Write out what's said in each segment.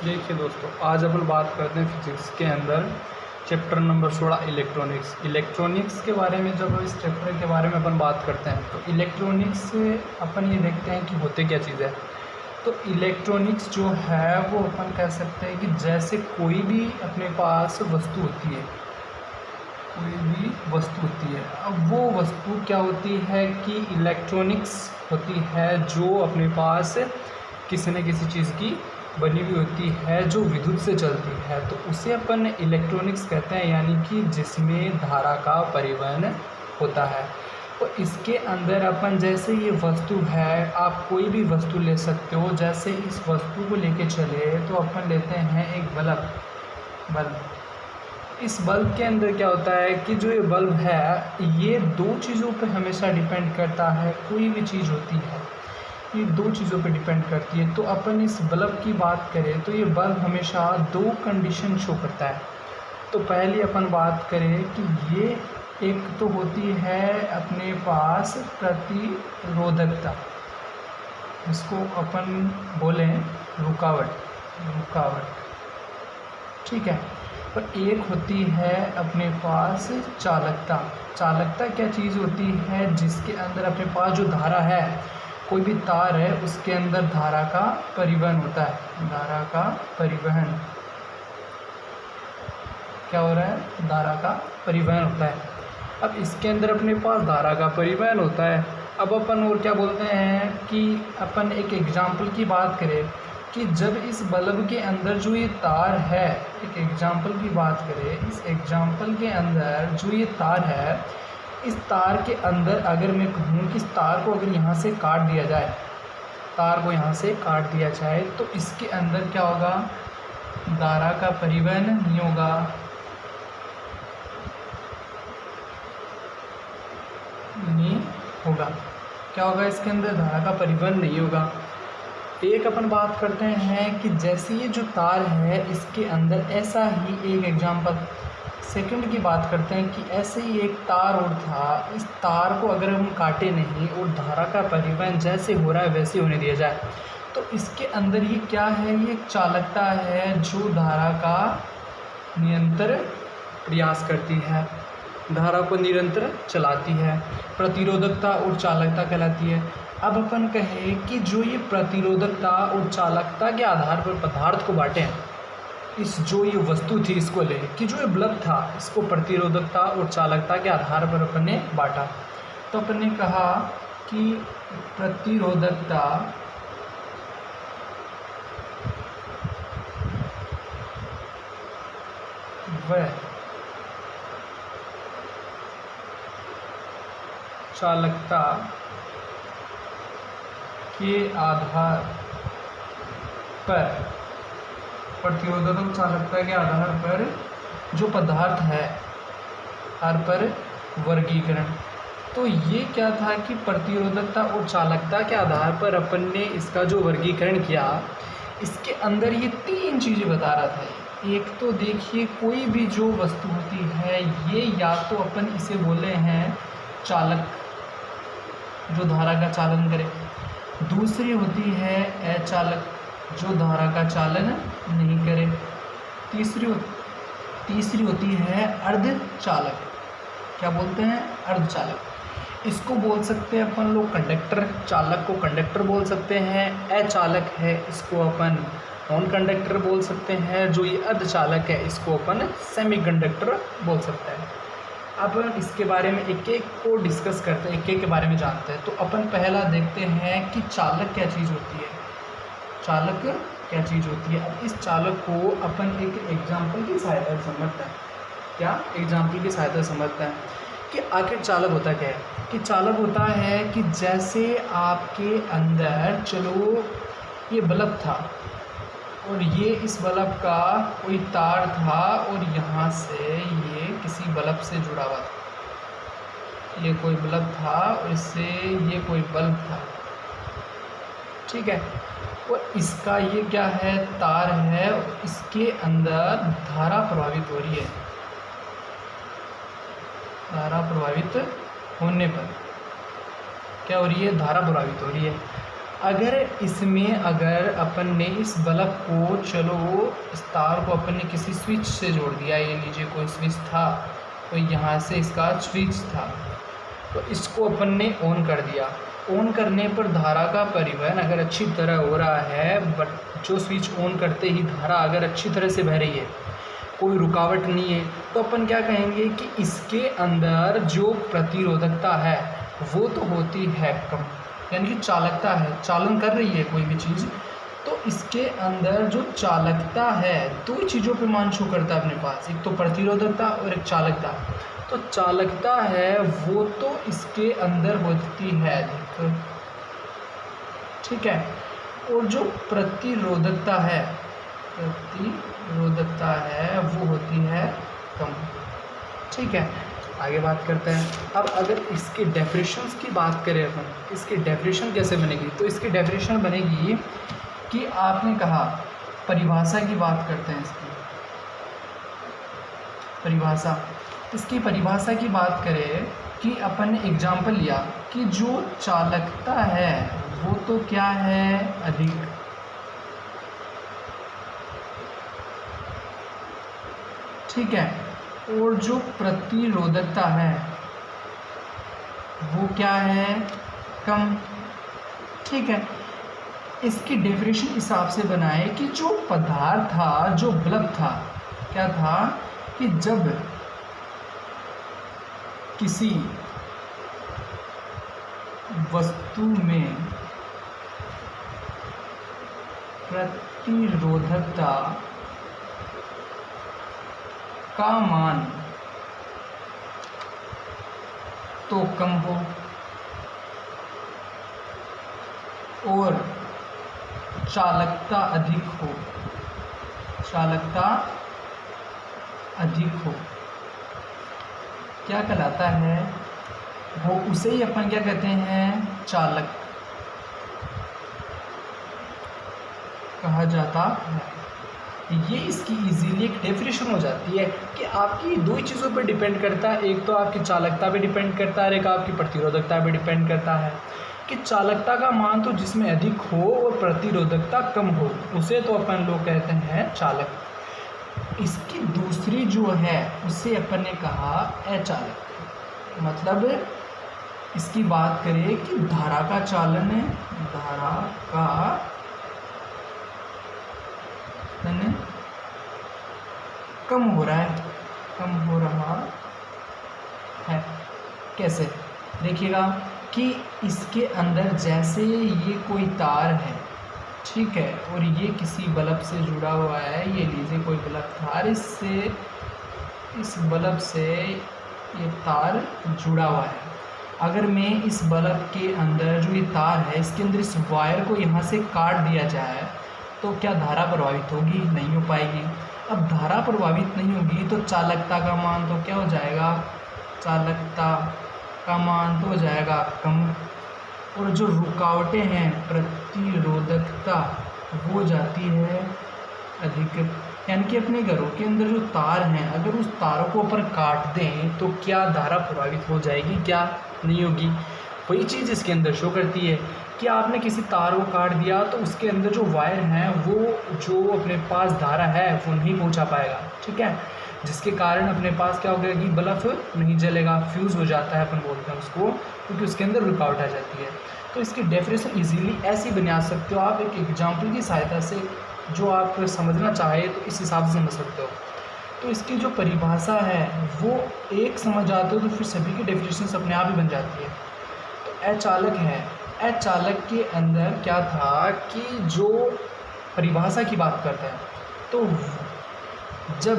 देखिए दोस्तों, आज अपन बात करते हैं फिजिक्स के अंदर चैप्टर नंबर 16 इलेक्ट्रॉनिक्स के बारे में। जब इस चैप्टर के बारे में अपन बात करते हैं तो इलेक्ट्रॉनिक्स से अपन ये देखते हैं कि होते क्या चीज़ है। तो इलेक्ट्रॉनिक्स जो है वो अपन कह सकते हैं कि जैसे कोई भी अपने पास वस्तु होती है, अब वो वस्तु क्या होती है कि इलेक्ट्रॉनिक्स होती है, जो अपने पास किसी न किसी चीज़ की बनी हुई होती है, जो विद्युत से चलती है, तो उसे अपन इलेक्ट्रॉनिक्स कहते हैं, यानी कि जिसमें धारा का परिवहन होता है। तो इसके अंदर अपन जैसे ये वस्तु है, आप कोई भी वस्तु ले सकते हो। जैसे इस वस्तु को लेके चले तो अपन लेते हैं एक बल्ब। इस बल्ब के अंदर क्या होता है कि जो ये बल्ब है, ये दो चीज़ों पर हमेशा डिपेंड करता है। कोई भी चीज़ होती है ये दो चीज़ों पे डिपेंड करती है। तो अपन इस बल्ब की बात करें तो ये बल्ब हमेशा दो कंडीशन शो करता है। तो पहली अपन बात करें कि ये एक तो होती है अपने पास प्रतिरोधकता, इसको अपन बोलें रुकावट, ठीक है। और एक होती है अपने पास चालकता क्या चीज़ होती है, जिसके अंदर अपने पास जो धारा है, कोई भी तार है, उसके अंदर धारा का परिवहन होता है। धारा का परिवहन क्या हो रहा है? धारा का परिवहन होता है। अब इसके अंदर अपने पास धारा का परिवहन होता है। अब अपन और क्या बोलते हैं कि अपन एक एग्जाम्पल की बात करें कि जब इस बल्ब के अंदर जो ये तार है, एक एग्जाम्पल की बात करें, इस एग्जाम्पल के अंदर जो ये तार है, इस तार के अंदर अगर मैं कहूँ कि इस तार को अगर यहाँ से काट दिया जाए, तो इसके अंदर क्या होगा? धारा का परिवहन नहीं होगा। क्या होगा? इसके अंदर धारा का परिवहन नहीं होगा। एक अपन बात करते हैं कि जैसे ये जो तार है, इसके अंदर ऐसा ही एक एग्जाम्पल सेकंड की बात करते हैं कि ऐसे ही एक तार और था। इस तार को अगर हम काटे नहीं और धारा का परिवहन जैसे हो रहा है वैसे होने दिया जाए, तो इसके अंदर ये क्या है? ये एक चालकता है जो धारा का निरंतर प्रयास करती है, धारा को निरंतर चलाती है। प्रतिरोधकता और चालकता कहलाती है। अब अपन कहें कि जो ये प्रतिरोधकता और चालकता के आधार पर पदार्थ को बांटे हैं, इस जो ये वस्तु थी इसको ले कि जो ये बल्ब था, इसको प्रतिरोधकता और चालकता के आधार पर अपन ने बांटा। तो अपन ने कहा कि प्रतिरोधकता व चालकता के आधार पर, प्रतिरोधकता और चालकता के आधार पर जो पदार्थ है, आधार पर वर्गीकरण। तो ये क्या था कि प्रतिरोधकता और चालकता के आधार पर अपन ने इसका जो वर्गीकरण किया, इसके अंदर ये तीन चीज़ें बता रहा था। एक तो देखिए, कोई भी जो वस्तु होती है, ये या तो अपन इसे बोले हैं चालक, जो धारा का चालन करे। दूसरी होती है अचालक, जो धारा का चालन नहीं करे। तीसरी होती है अर्धचालक। क्या बोलते हैं? अर्धचालक। इसको बोल सकते हैं अपन लोग कंडक्टर। चालक को कंडक्टर बोल सकते हैं। अचालक है, इसको अपन नॉन कंडक्टर बोल सकते हैं। जो ये अर्धचालक है, इसको अपन सेमीकंडक्टर बोल सकते हैं। अब इसके बारे में एक एक को डिस्कस करते हैं, एक एक के बारे में जानते हैं। तो अपन पहला देखते हैं कि चालक क्या चीज़ होती है। अब इस चालक को अपन एक एग्जाम्पल की सहायता से समझते हैं। क्या? एग्जाम्पल की सहायता से समझते हैं कि आखिर चालक होता क्या है। कि चालक होता है कि जैसे आपके अंदर, चलो ये बल्ब था और ये इस बल्ब का कोई तार था और यहाँ से ये किसी बल्ब से जुड़ा हुआ था। ये कोई बल्ब था और इससे ये कोई बल्ब था, ठीक है। और इसका ये क्या है? तार है, और इसके अंदर धारा प्रवाहित हो रही है। धारा प्रवाहित होने पर क्या हो रही है? धारा प्रवाहित हो रही है। अगर इसमें अगर अपन ने इस बल्ब को, चलो इस तार को अपन ने किसी स्विच से जोड़ दिया, ये लीजिए कोई स्विच था, तो यहाँ से इसका स्विच था, तो इसको अपन ने ऑन कर दिया। ऑन करने पर धारा का परिवहन अगर अच्छी तरह हो रहा है, बट जो स्विच ऑन करते ही धारा अगर अच्छी तरह से बह रही है, कोई रुकावट नहीं है, तो अपन क्या कहेंगे कि इसके अंदर जो प्रतिरोधकता है वो तो होती है कम, यानी कि चालकता है, चालन कर रही है कोई भी चीज़, तो इसके अंदर जो चालकता है, दो ही चीज़ों पे मान शो करता है अपने पास, एक तो प्रतिरोधकता और एक चालकता। तो चालकता है वो तो इसके अंदर होती है अधिक, ठीक है, और जो प्रतिरोधकता है वो होती है कम, ठीक है। आगे बात करते हैं। अब अगर इसके डेफिनेशंस की बात करें अपन, इसकी डेफिनेशन कैसे बनेगी, तो इसकी डेफिनेशन बनेगी कि आपने कहा परिभाषा की बात करते हैं, इसकी परिभाषा, इसकी परिभाषा की बात करें कि अपन ने एग्जाम्पल लिया कि जो चालकता है वो तो क्या है, अधिक, ठीक है, और जो प्रतिरोधकता है वो क्या है, कम, ठीक है। इसकी डेफिनेशन हिसाब से बनाए कि जो पदार्थ था, जो बल्ब था, क्या था कि जब किसी वस्तु में प्रतिरोधकता का मान तो कम हो और चालकता अधिक हो, क्या कहलाता है वो, उसे ही अपन क्या कहते हैं, चालक कहा जाता है। ये इसकी इजीली एक डेफिनेशन हो जाती है कि आपकी दो ही चीज़ों पर डिपेंड करता है, एक तो आपकी चालकता पे डिपेंड करता है, एक आपकी प्रतिरोधकता पे डिपेंड करता है, कि चालकता का मान तो जिसमें अधिक हो और प्रतिरोधकता कम हो, उसे तो अपन लोग कहते हैं चालक। इसकी दूसरी जो है उसे अपन ने कहा अचालक। मतलब इसकी बात करें कि धारा का चालन है, धारा का कम हो रहा है, कम हो रहा है। कैसे, देखिएगा कि इसके अंदर जैसे ये कोई तार है, ठीक है, और ये किसी बल्ब से जुड़ा हुआ है, ये लीजिए कोई बल्ब था, इससे इस बल्ब से ये तार जुड़ा हुआ है। अगर मैं इस बल्ब के अंदर जो ये तार है, इसके अंदर इस वायर को यहाँ से काट दिया जाए तो क्या धारा प्रभावित होगी, नहीं हो पाएगी। अब धारा प्रभावित नहीं होगी तो चालकता का मान तो क्या हो जाएगा, चालकता का मान तो हो जाएगा कम, और जो रुकावटें हैं, प्रतिरोधकता, वो जाती है अधिक। यानी कि अपने घरों के अंदर जो तार हैं, अगर उस तारों को ऊपर काट दें तो क्या धारा प्रभावित हो जाएगी, क्या नहीं होगी। वही चीज़ इसके अंदर शो करती है कि आपने किसी तार को काट दिया तो उसके अंदर जो वायर हैं वो जो अपने पास धारा है वो नहीं पहुंचा पाएगा, ठीक है, जिसके कारण अपने पास क्या हो गया कि बल्ब नहीं जलेगा, फ्यूज़ हो जाता है, अपन बोलते हैं उसको, क्योंकि उसके अंदर रुकावट आ जाती है। तो इसकी डेफिनेशन इजीली ऐसी बना सकते हो आप एक एग्जाम्पल की सहायता से, जो आप समझना चाहे तो इस हिसाब से समझ सकते हो। तो इसकी जो परिभाषा है वो एक समझ आते हो तो फिर सभी की डेफिनेशन अपने आप ही बन जाती है। तो अचालक है, अचालक के अंदर क्या था कि जो परिभाषा की बात करते हैं, तो जब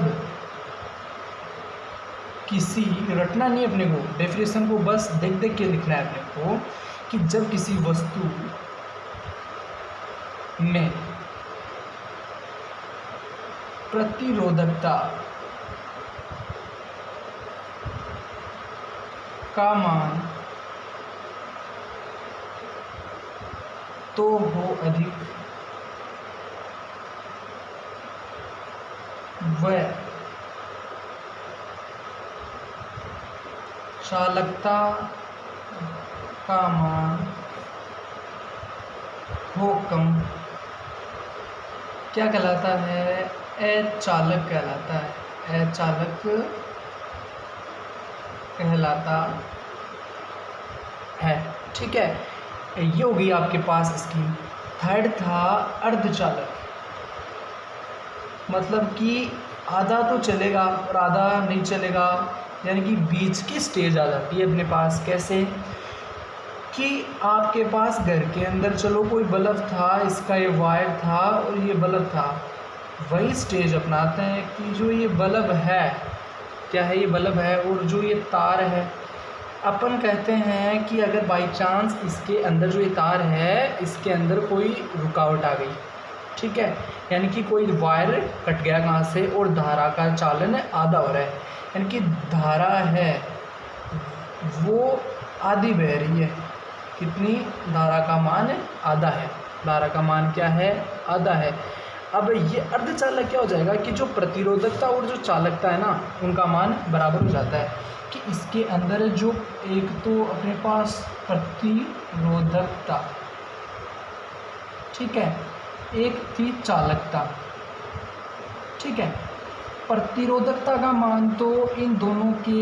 किसी, रटना नहीं अपने को, डेफिनेशन को बस देख देख के लिखना है अपने को, कि जब किसी वस्तु में प्रतिरोधकता का मान तो हो अधिक, व चालकता का मान अधोकम क्या कहलाता है? अचालक कहलाता है, अचालक कहलाता है। ठीक है, ये होगी आपके पास इसकी। थर्ड था अर्धचालक, मतलब कि आधा तो चलेगा और आधा नहीं चलेगा, यानी कि बीच की स्टेज आ जाती है अपने पास। कैसे कि आपके पास घर के अंदर चलो कोई बल्ब था, इसका ये वायर था और ये बल्ब था, वही स्टेज अपनाते हैं कि जो ये बल्ब है, क्या है, ये बल्ब है और जो ये तार है, अपन कहते हैं कि अगर बाई चांस इसके अंदर जो ये तार है, इसके अंदर कोई रुकावट आ गई, ठीक है, यानी कि कोई वायर कट गया कहाँ से और धारा का चालन आधा हो रहा है, यानी कि धारा है वो आधी बह रही है। कितनी? धारा का मान आधा है, धारा का मान क्या है? आधा है। अब ये अर्धचालक क्या हो जाएगा कि जो प्रतिरोधकता और जो चालकता है ना, उनका मान बराबर हो जाता है। कि इसके अंदर जो एक तो अपने पास प्रतिरोधकता, ठीक है, एक थी चालकता, ठीक है। प्रतिरोधकता का मान तो इन दोनों के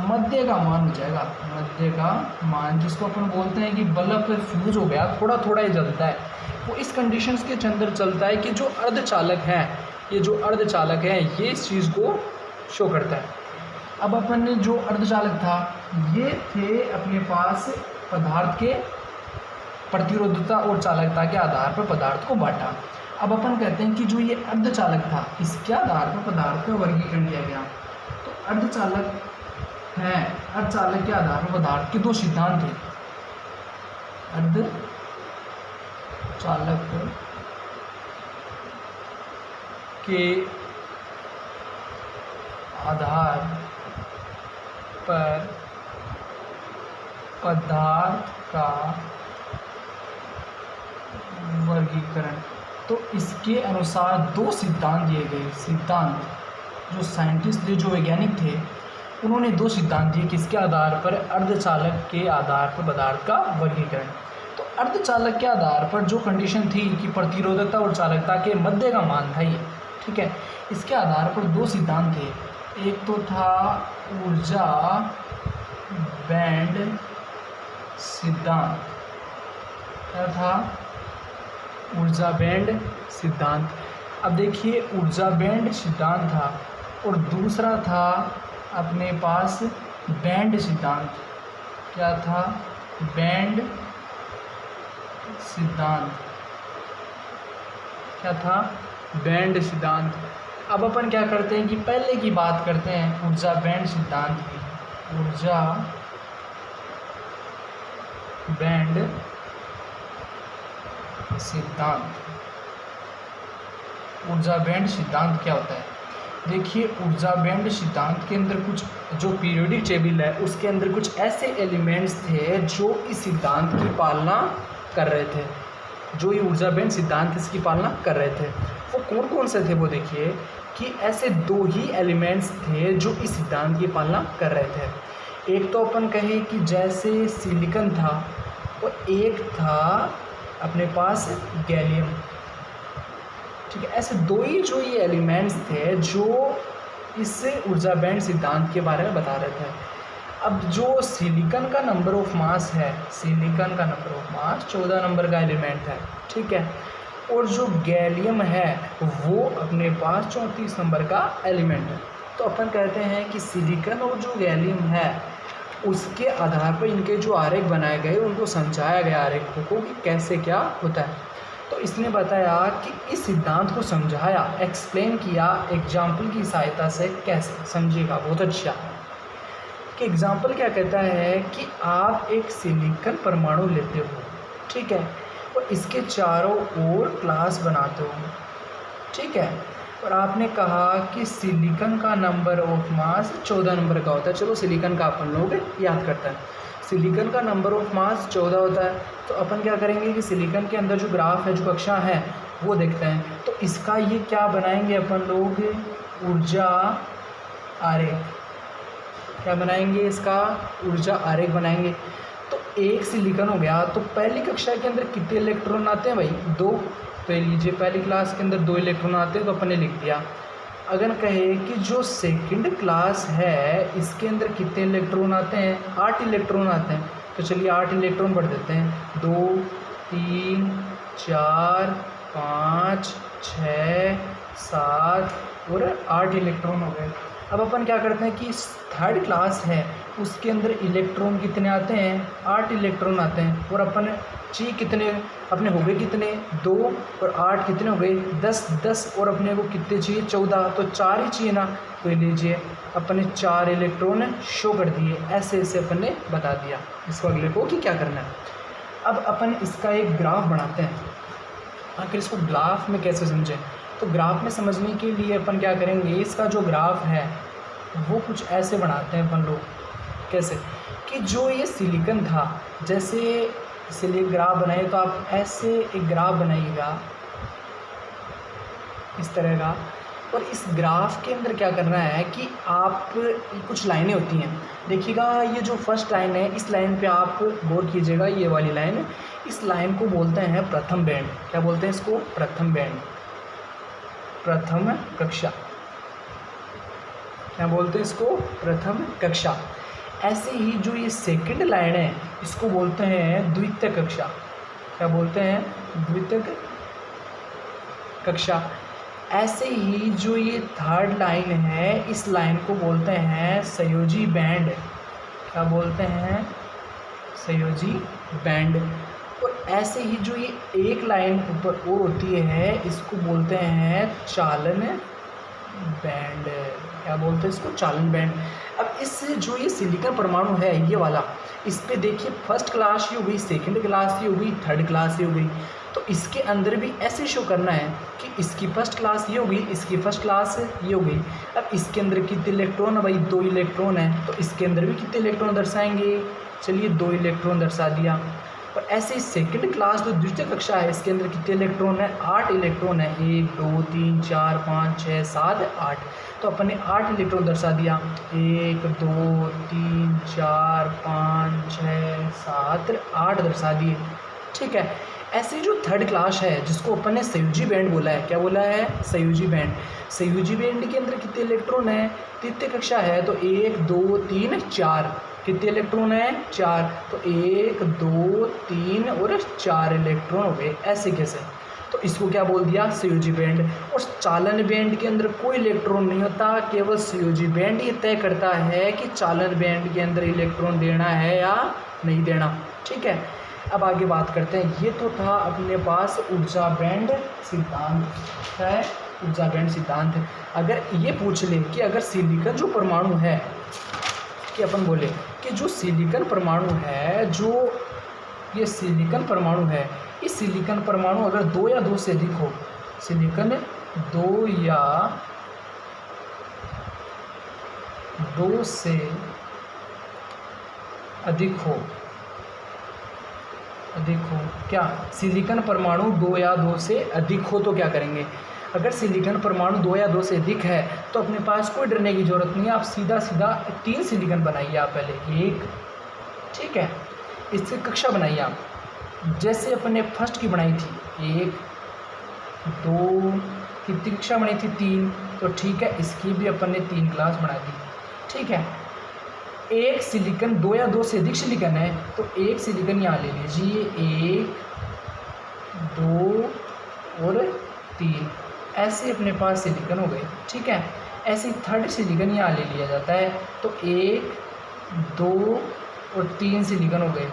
मध्य का मान हो जाएगा, मध्य का मान, जिसको अपन बोलते हैं कि बल्ब फ्यूज हो गया, थोड़ा थोड़ा ही जलता है, वो इस कंडीशंस के अंदर चलता है कि जो अर्धचालक है, ये जो अर्धचालक है ये इस चीज़ को शो करता है। अब अपन ने जो अर्धचालक था, ये थे अपने पास पदार्थ के प्रतिरोधकता और चालकता के आधार पर पदार्थ को बांटा। अब अपन कहते हैं कि जो ये अर्धचालक था, इसके आधार पर पदार्थ का वर्गीकरण किया गया। तो अर्धचालक है, अर्धचालक के आधार पर पदार्थ के दो सिद्धांत थे। अर्धचालक के आधार पर पदार्थ का वर्गीकरण। तो इसके अनुसार दो सिद्धांत दिए गए। सिद्धांत, जो साइंटिस्ट थे, जो वैज्ञानिक थे, उन्होंने दो सिद्धांत दिए किसके आधार पर? अर्धचालक के आधार पर पदार्थ का वर्गीकरण। तो अर्धचालक के आधार पर जो कंडीशन थी कि प्रतिरोधकता और चालकता के मध्य का मान था ये, ठीक है, इसके आधार पर दो सिद्धांत थे। एक तो था ऊर्जा बैंड सिद्धांत, क्या था? ऊर्जा बैंड सिद्धांत। अब देखिए, ऊर्जा बैंड सिद्धांत था और दूसरा था अपने पास बैंड सिद्धांत। क्या था? बैंड सिद्धांत। क्या था? बैंड सिद्धांत। अब अपन क्या करते हैं कि पहले की बात करते हैं ऊर्जा बैंड सिद्धांत की। ऊर्जा बैंड सिद्धांत। ऊर्जा बैंड सिद्धांत क्या होता है? देखिए, ऊर्जा बैंड सिद्धांत के अंदर कुछ जो पीरियोडिक टेबल है उसके अंदर कुछ ऐसे एलिमेंट्स थे जो इस सिद्धांत की पालना कर रहे थे। जो ये ऊर्जा बैंड सिद्धांत इसकी पालना कर रहे थे, वो कौन कौन से थे? वो देखिए कि ऐसे दो ही एलिमेंट्स थे जो इस सिद्धांत की पालना कर रहे थे। एक तो अपन कहें कि जैसे सिलिकॉन था और एक था अपने पास गैलियम, ठीक है। ऐसे दो ही जो ये एलिमेंट्स थे जो इस ऊर्जा बैंड सिद्धांत के बारे में बता रहे थे। अब जो सिलिकॉन का नंबर ऑफ मास है, सिलिकॉन का नंबर ऑफ मास 14 नंबर का एलिमेंट है, ठीक है, और जो गैलियम है वो अपने पास 34 नंबर का एलिमेंट है। तो अपन कहते हैं कि सिलिकॉन और जो गैलियम है उसके आधार पर इनके जो आरेख बनाए गए उनको समझाया गया आरेखों को कि कैसे क्या होता है। तो इसने बताया कि इस सिद्धांत को समझाया, एक्सप्लेन किया एग्जाम्पल की सहायता से। कैसे समझिएगा, बहुत अच्छा। कि एग्जाम्पल क्या कहता है कि आप एक सिलिकॉन परमाणु लेते हो, ठीक है, और इसके चारों ओर क्लास बनाते हो, ठीक है, और आपने कहा कि सिलिकॉन का नंबर ऑफ मास 14 नंबर का होता है। चलो सिलिकॉन का अपन लोग याद करते हैं। सिलिकॉन का नंबर ऑफ मास 14 होता है। तो अपन क्या करेंगे कि सिलिकॉन के अंदर जो ग्राफ है, जो कक्षा है, वो देखते हैं। तो इसका ये क्या बनाएंगे अपन लोग? ऊर्जा आरेख। क्या बनाएंगे? इसका ऊर्जा आरेख बनाएंगे। तो एक सिलिकॉन हो गया, तो पहली कक्षा के अंदर कितने इलेक्ट्रॉन आते हैं भाई? 2। तो ये लीजिए पहली क्लास के अंदर 2 इलेक्ट्रॉन आते हैं, तो अपन ने लिख दिया। अगर कहे कि जो सेकंड क्लास है इसके अंदर कितने इलेक्ट्रॉन आते हैं? 8 इलेक्ट्रॉन आते हैं। तो चलिए 8 इलेक्ट्रॉन पढ़ देते हैं। 2 3 4 5 6 7 और 8 इलेक्ट्रॉन हो गए। अब अपन क्या करते हैं कि थर्ड क्लास है उसके अंदर इलेक्ट्रॉन कितने आते हैं? 8 इलेक्ट्रॉन आते हैं। और अपन चाहिए कितने? अपने हो गए कितने? 2 और 8 कितने हो गए? 10 और अपने को कितने चाहिए? 14। तो 4 ही चाहिए ना। तो लीजिए अपने 4 इलेक्ट्रॉन शो कर दिए। ऐसे ऐसे अपन ने बता दिया इसको अगले को कि क्या करना है। अब अपन इसका एक ग्राफ बनाते हैं। आखिर इसको ग्राफ में कैसे समझें? तो ग्राफ में समझने के लिए अपन क्या करेंगे, इसका जो ग्राफ है वो कुछ ऐसे बनाते हैं अपन लोग। कैसे कि जो ये सिलिकॉन था, जैसे इसलिए ग्राफ बनाए तो आप ऐसे एक ग्राफ बनाइएगा इस तरह का। और इस ग्राफ के अंदर क्या करना है कि आप कुछ लाइनें होती हैं, देखिएगा ये जो फर्स्ट लाइन है इस लाइन पे आप गौर कीजिएगा। ये वाली लाइन, इस लाइन को बोलते हैं प्रथम बैंड। क्या बोलते हैं इसको? प्रथम बैंड, प्रथम कक्षा। क्या बोलते हैं इसको? प्रथम कक्षा। ऐसे ही जो ये सेकंड लाइन है इसको बोलते हैं द्वितीय कक्षा। क्या बोलते हैं? द्वितीय कक्षा। ऐसे ही जो ये थर्ड लाइन है इस लाइन को बोलते हैं संयोजी बैंड। क्या बोलते हैं? संयोजी बैंड। और ऐसे ही जो ये एक लाइन ऊपर और होती है इसको बोलते हैं चालन बैंड। क्या बोलते हैं इसको? चालन बैंड। अब इस जो ये सिलिकॉन परमाणु है ये वाला, इस पे देखिए फर्स्ट क्लास ये हो गई, सेकंड क्लास ये हो गई, थर्ड क्लास ये हो गई। तो इसके अंदर भी ऐसे शो करना है कि इसकी फर्स्ट क्लास ये हो गई, इसकी फर्स्ट क्लास ये हो गई। अब इसके अंदर कितने इलेक्ट्रॉन है भाई? 2 इलेक्ट्रॉन है। तो इसके अंदर भी कितने इलेक्ट्रॉन दर्शाएंगे? चलिए 2 इलेक्ट्रॉन दर्शा दिया। और ऐसे ही सेकंड क्लास जो द्वितीय कक्षा है इसके अंदर कितने इलेक्ट्रॉन है? 8 इलेक्ट्रॉन है। 1 2 3 4 5 6 7 8। तो अपन ने 8 इलेक्ट्रॉन दर्शा दिया। 1 2 3 4 5 6 7 8 दर्शा दिए। ठीक है। ऐसे जो थर्ड क्लास है जिसको अपन ने संयोजी बैंड बोला है, क्या बोला है? संयोजी बैंड। संयोजी बैंड के अंदर कितने इलेक्ट्रॉन है? तृतीय कक्षा है तो 1 2 3 4। कितने इलेक्ट्रॉन है? 4। तो 1 2 3 और 4 इलेक्ट्रॉन हो गए। ऐसे कैसे? तो इसको क्या बोल दिया? संयोजी बैंड। और चालन बैंड के अंदर कोई इलेक्ट्रॉन नहीं होता, केवल संयोजी बैंड ये तय करता है कि चालन बैंड के अंदर इलेक्ट्रॉन देना है या नहीं देना। ठीक है। अब आगे बात करते हैं। ये तो था अपने पास ऊर्जा बैंड सिद्धांत। क्या है? ऊर्जा बैंड सिद्धांत। अगर ये पूछ ले कि अगर सिलिकॉन जो परमाणु है, कि अपन बोले कि जो सिलिकॉन परमाणु है, जो ये सिलिकॉन परमाणु है, इस सिलिकॉन परमाणु अगर 2 या 2 से अधिक हो, सिलिकॉन 2 या 2 से अधिक हो, क्या सिलिकॉन परमाणु 2 या 2 से अधिक हो तो क्या करेंगे? अगर सिलिकॉन परमाणु 2 या 2 से अधिक है तो अपने पास कोई डरने की ज़रूरत नहीं है। आप सीधा सीधा 3 सिलिकॉन बनाइए। आप पहले 1, ठीक है, इससे कक्षा बनाइए आप, जैसे अपन ने फर्स्ट की बनाई थी 1 2, कितनी कक्षा बनाई थी? 3। तो ठीक है, इसकी भी अपन ने 3 क्लास बना दी। ठीक है। एक सिलिकॉन 2 या 2 से अधिक सिलिकॉन है तो एक सिलिकॉन यहाँ ले लीजिए, 1 2 और 3। ऐसे अपने पास सिलिकॉन हो गए। ठीक है। ऐसे थर्ड सिलिकॉन यहाँ ले लिया जाता है तो 1 2 और 3 सिलिकॉन हो गए।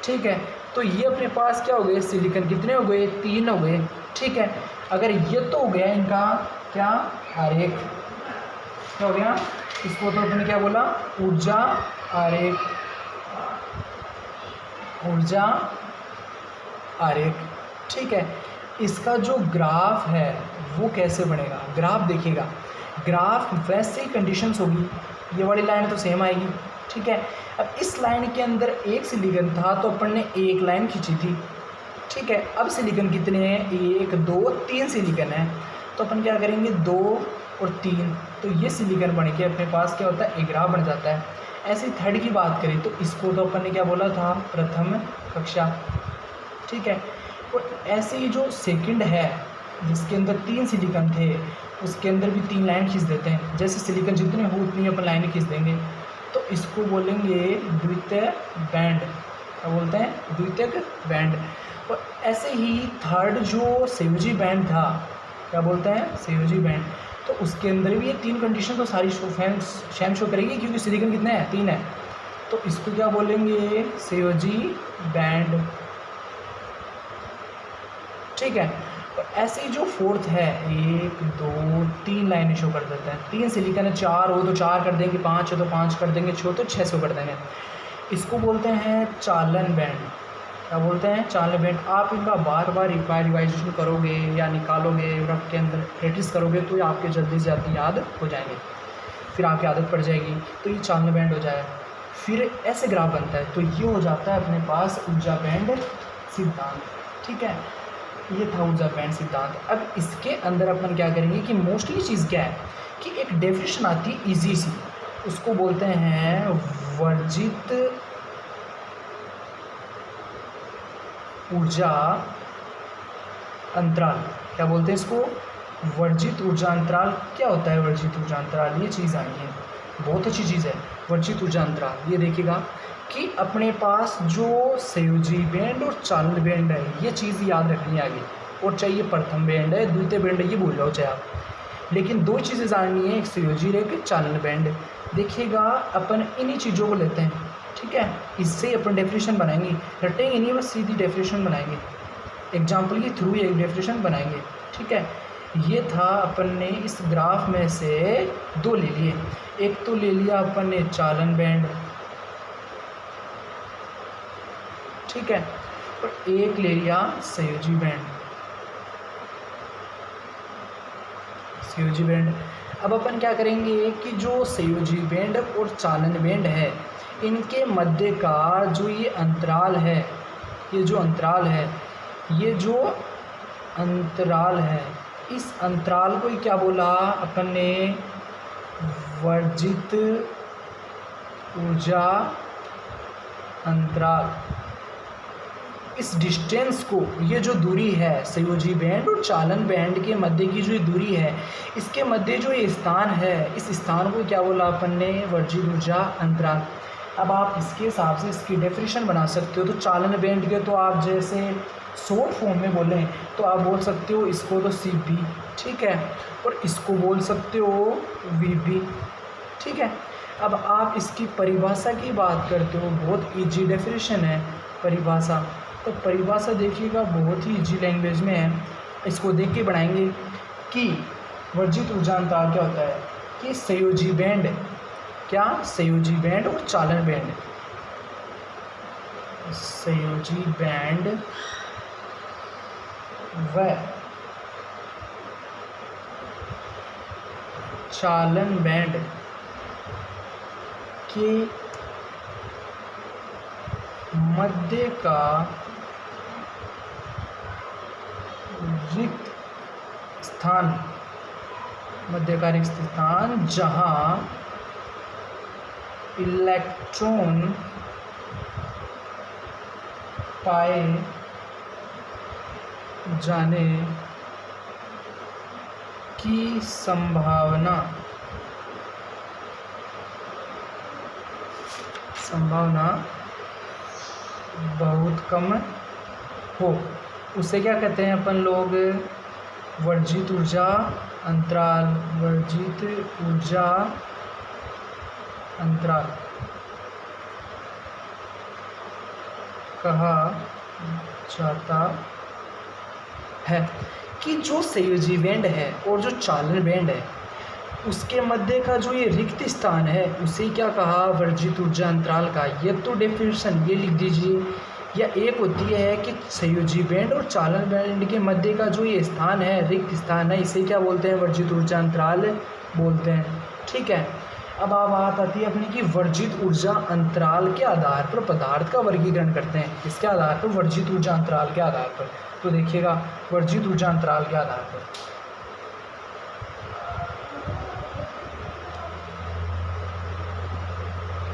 ठीक है। तो ये अपने पास क्या हो गए? सिलिकॉन कितने हो गए? 3 हो गए। ठीक है। अगर ये तो हो गया इनका क्या? आरेख। क्या हो गया? इसको तो अपने क्या बोला? ऊर्जा आरेख। ऊर्जा आरेख। ठीक है। इसका जो ग्राफ है वो कैसे बनेगा? ग्राफ देखिएगा, ग्राफ वैसे ही कंडीशंस होगी, ये वाली लाइन तो सेम आएगी। ठीक है। अब इस लाइन के अंदर एक सिलिकॉन था तो अपन ने एक लाइन खींची थी। ठीक है। अब सिलिकॉन कितने हैं? 1 2 3 सिलिकॉन है तो अपन क्या करेंगे? 2 और 3, तो ये सिलिकॉन बन के अपने पास क्या होता है, एग्रा बन जाता है। ऐसे ही थर्ड की बात करें तो इसको तो अपन ने क्या बोला था, प्रथम कक्षा, ठीक है। और ऐसे ही जो सेकंड है जिसके अंदर 3 सिलिकॉन थे उसके अंदर भी 3 लाइन खींच देते हैं, जैसे सिलिकॉन जितने हो उतनी अपन लाइन खींच देंगे, तो इसको बोलेंगे द्वितीय बैंड। क्या बोलते हैं, द्वितीयक बैंड। और ऐसे ही थर्ड जो संयोजी बैंड था, क्या बोलते हैं, संयोजी बैंड, तो उसके अंदर भी ये 3 कंडीशन तो सारी सेम शो करेगी क्योंकि सिलिकॉन कितने हैं, 3 है, तो इसको क्या बोलेंगे, संयोजी बैंड, ठीक है। और ऐसे ही जो फोर्थ है 1 2 3 लाइनें शो कर देते हैं, 3 सिलिकॉन है, 4 हो तो 4 कर देंगे, 5 है तो 5 कर देंगे, 6 तो 6 शो कर देंगे। इसको बोलते हैं चालन बैंड। क्या बोलते हैं, चालन बैंड। आप इनका बार बार रिवाइजेशन करोगे या निकालोगे रफ के अंदर प्रैक्टिस करोगे तो ये आपके जल्दी से जल्दी याद हो जाएंगे, फिर आपकी आदत पड़ जाएगी, तो ये चालन बैंड हो जाएगा। फिर ऐसे ग्राफ बनता है, तो ये हो जाता है अपने पास ऊर्जा बैंड सिद्धांत, ठीक है। ये था ऊर्जा बैंड सिद्धांत। अब इसके अंदर अपन क्या करेंगे कि मोस्टली चीज़ क्या है कि एक डेफिनेशन आती है ईजी सी, उसको बोलते हैं वर्जित ऊर्जा अंतराल। क्या बोलते हैं इसको, वर्जित ऊर्जा अंतराल। क्या होता है वर्जित ऊर्जा अंतराल, ये चीज़ आई है, बहुत अच्छी चीज़ है वर्जित ऊर्जा अंतराल। ये देखिएगा कि अपने पास जो संयोजी बैंड और चालन बैंड है, ये चीज़ याद रखनी है आगे, और चाहिए प्रथम बैंड है, द्वितीय बैंड है, ये भूल जाओ चाहे आप, लेकिन 2 चीज़ें जाननी है, एक संयोजी और एक चालन बैंड। देखिएगा अपन इन्हीं चीज़ों को लेते हैं, ठीक है, इससे अपन डेफिनेशन बनाएंगे, रटेंगे नहीं, बस सीधी डेफिनेशन बनाएंगे, एग्जाम्पल के थ्रू एक डेफिनेशन बनाएंगे, ठीक है। ये था अपन ने इस ग्राफ में से 2 ले लिए, एक तो ले लिया अपन ने चालन बैंड, ठीक है, और एक ले लिया संयोजी बैंड, संयोजी बैंड। अब अपन क्या करेंगे कि जो संयोजी बैंड और चालन बैंड है, इनके मध्य का जो ये अंतराल है, ये जो अंतराल है, ये जो अंतराल है, इस अंतराल को ही क्या बोला अपन ने, वर्जित ऊर्जा अंतराल। इस डिस्टेंस को, ये जो दूरी है संयोजी बैंड और चालन बैंड के मध्य की जो दूरी है, इसके मध्य जो ये स्थान है, इस स्थान को क्या बोला अपन ने, वर्जित ऊर्जा अंतराल। अब आप इसके हिसाब से इसकी डेफिनेशन बना सकते हो। तो चालन बैंड के तो आप जैसे शॉर्ट फॉर्म में बोलें तो आप बोल सकते हो इसको तो CB, ठीक है, और इसको बोल सकते हो VB, ठीक है। अब आप इसकी परिभाषा की बात करते हो, बहुत इजी डेफिनेशन है परिभाषा, तो परिभाषा देखिएगा बहुत ही इजी लैंग्वेज में है, इसको देख के बनाएंगे कि वर्जित ऊर्जा अंतराल क्या होता है, कि संयोजी बैंड, क्या, संयोजी बैंड और चालन बैंड, संयोजी बैंड व चालन बैंड के मध्य का रिक्त स्थान, मध्य का रिक्त स्थान जहाँ इलेक्ट्रॉन पाए जाने की संभावना बहुत कम हो, उसे क्या कहते हैं अपन लोग, वर्जित ऊर्जा अंतराल, वर्जित ऊर्जा अंतराल कहा जाता है। कि जो संयोजी बैंड है और जो चालन बैंड है उसके मध्य का जो ये रिक्त स्थान है उसे क्या कहा, वर्जित ऊर्जा अंतराल का। ये तो डेफिनेशन ये लिख दीजिए। या एक होती है कि संयोजी बैंड और चालन बैंड के मध्य का जो ये स्थान है, रिक्त स्थान है, इसे क्या बोलते हैं, वर्जित ऊर्जा अंतराल बोलते हैं, ठीक है। अब बात आती है अपनी कि वर्जित ऊर्जा अंतराल के आधार पर पदार्थ का वर्गीकरण करते हैं। किसके आधार पर, वर्जित ऊर्जा अंतराल के आधार पर। तो देखिएगा वर्जित ऊर्जा अंतराल के आधार पर